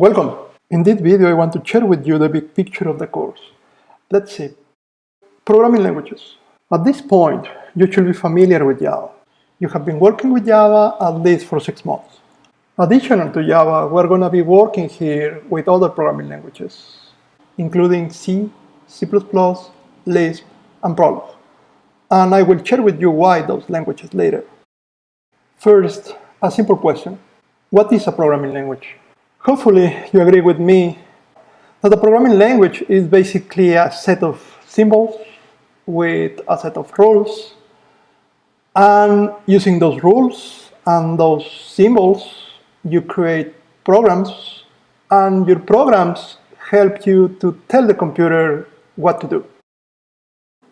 Welcome! In this video I want to share with you the big picture of the course. Let's see. Programming languages. At this point, you should be familiar with Java. You have been working with Java at least for 6 months. Additional to Java, we're going to be working here with other programming languages, including C, C++, Lisp, and Prolog. And I will share with you why those languages later. First, a simple question. What is a programming language? Hopefully you agree with me that a programming language is basically a set of symbols with a set of rules, and using those rules and those symbols you create programs, and your programs help you to tell the computer what to do.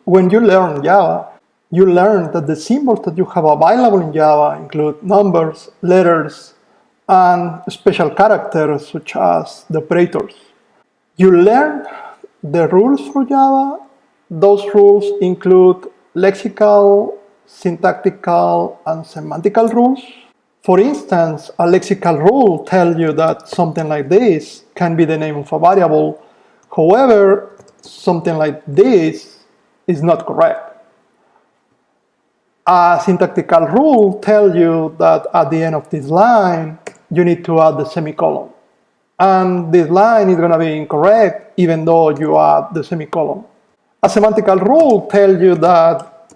When you learn Java, you learn that the symbols that you have available in Java include numbers, letters, and special characters such as the operators. You learn the rules for Java. Those rules include lexical, syntactical, and semantical rules. For instance, a lexical rule tells you that something like this can be the name of a variable. However, something like this is not correct. A syntactical rule tells you that at the end of this line, you need to add the semicolon. And this line is going to be incorrect even though you add the semicolon. A semantical rule tells you that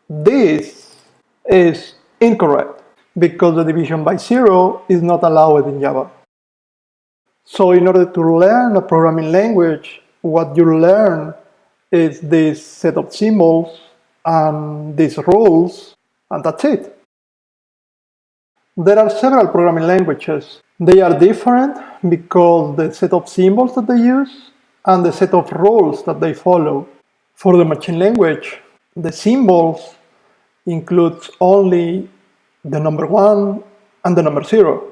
this is incorrect because the division by 0 is not allowed in Java. So in order to learn a programming language, what you learn is this set of symbols and these rules, and that's it. There are several programming languages. They are different because the set of symbols that they use and the set of rules that they follow. For the machine language, the symbols includes only the number 1 and the number 0.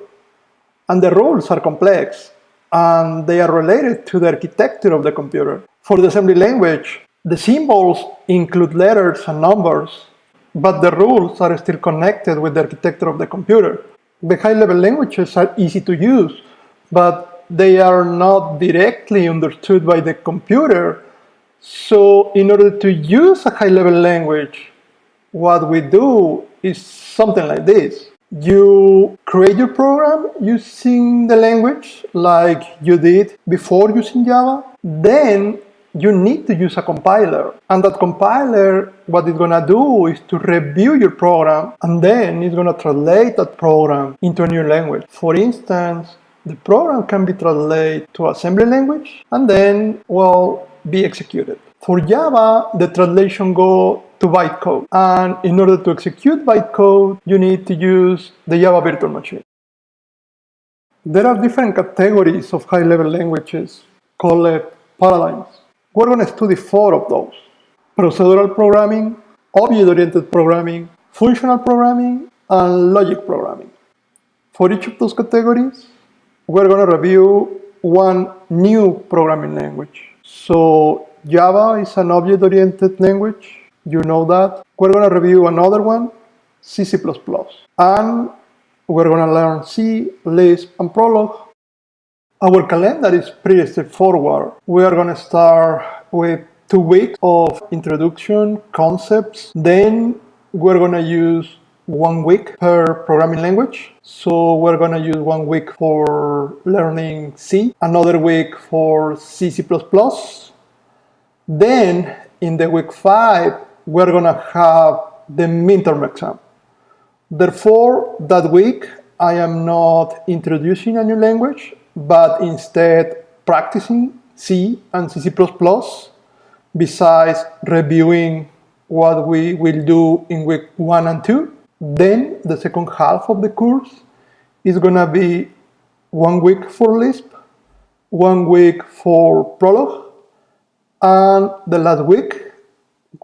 And the rules are complex and they are related to the architecture of the computer. For the assembly language, the symbols include letters and numbers, but the rules are still connected with the architecture of the computer. The high-level languages are easy to use, but they are not directly understood by the computer. So in order to use a high-level language, what we do is something like this. You create your program using the language like you did before using Java. Then you need to use a compiler, and that compiler, what it's gonna do is to review your program, and then it's gonna translate that program into a new language. For instance, the program can be translated to assembly language and then, well, be executed. For Java, the translation goes to bytecode, and in order to execute bytecode, you need to use the Java virtual machine. There are different categories of high-level languages called paradigms. We're going to study 4 of those: procedural programming, object-oriented programming, functional programming, and logic programming. For each of those categories, we're going to review one new programming language. So Java is an object-oriented language, you know that. We're going to review another one, C++. And we're going to learn C, Lisp, and Prolog. Our calendar is pretty straightforward. We are going to start with 2 weeks of introduction, concepts. Then we're going to use 1 week per programming language. So we're going to use 1 week for learning C, another week for C, C++. Then in the week 5, we're going to have the midterm exam. Therefore, that week, I am not introducing a new language, but instead practicing C and C++, besides reviewing what we will do in week 1 and 2. Then the second half of the course is going to be 1 week for Lisp, 1 week for Prolog, and the last week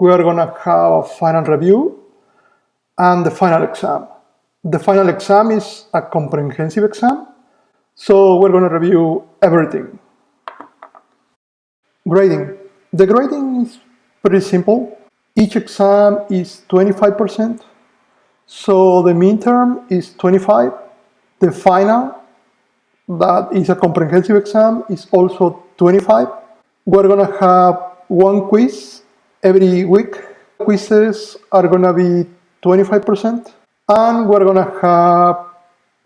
we are going to have a final review and the final exam. The final exam is a comprehensive exam. So we're going to review everything. Grading. The grading is pretty simple. Each exam is 25%. So the midterm is 25. The final that is a comprehensive exam, is also 25. We're gonna have one quiz every week. Quizzes are gonna be 25%, and we're gonna have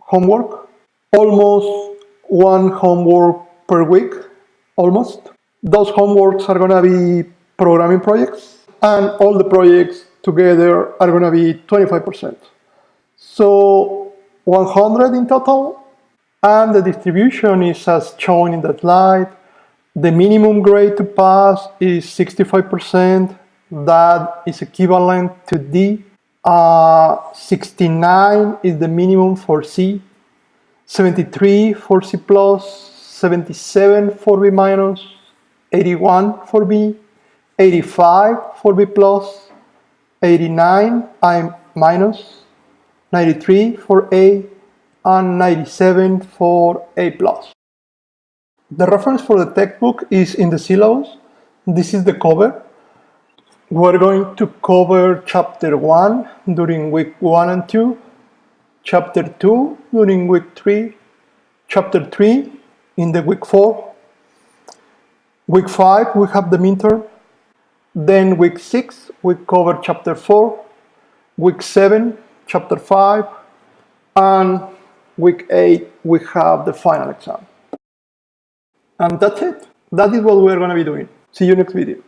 homework, almost one homework per week, almost. Those homeworks are gonna be programming projects, and all the projects together are gonna be 25%. So 100 in total, and the distribution is as shown in the slide. The minimum grade to pass is 65%. That is equivalent to D. 69 is the minimum for C. 73 for C+, 77 for B minus, 81 for B, 85 for B plus, 89 I minus, 93 for A, and 97 for A plus. The reference for the textbook is in the syllabus. This is the cover. We're going to cover chapter 1 during week 1 and 2, chapter 2 during week 3, chapter 3 in the week 4. Week 5 we have the midterm. Then week 6 we cover chapter 4, week 7 chapter 5, and week 8 we have the final exam. And that's it. That is what we're going to be doing. See you next video.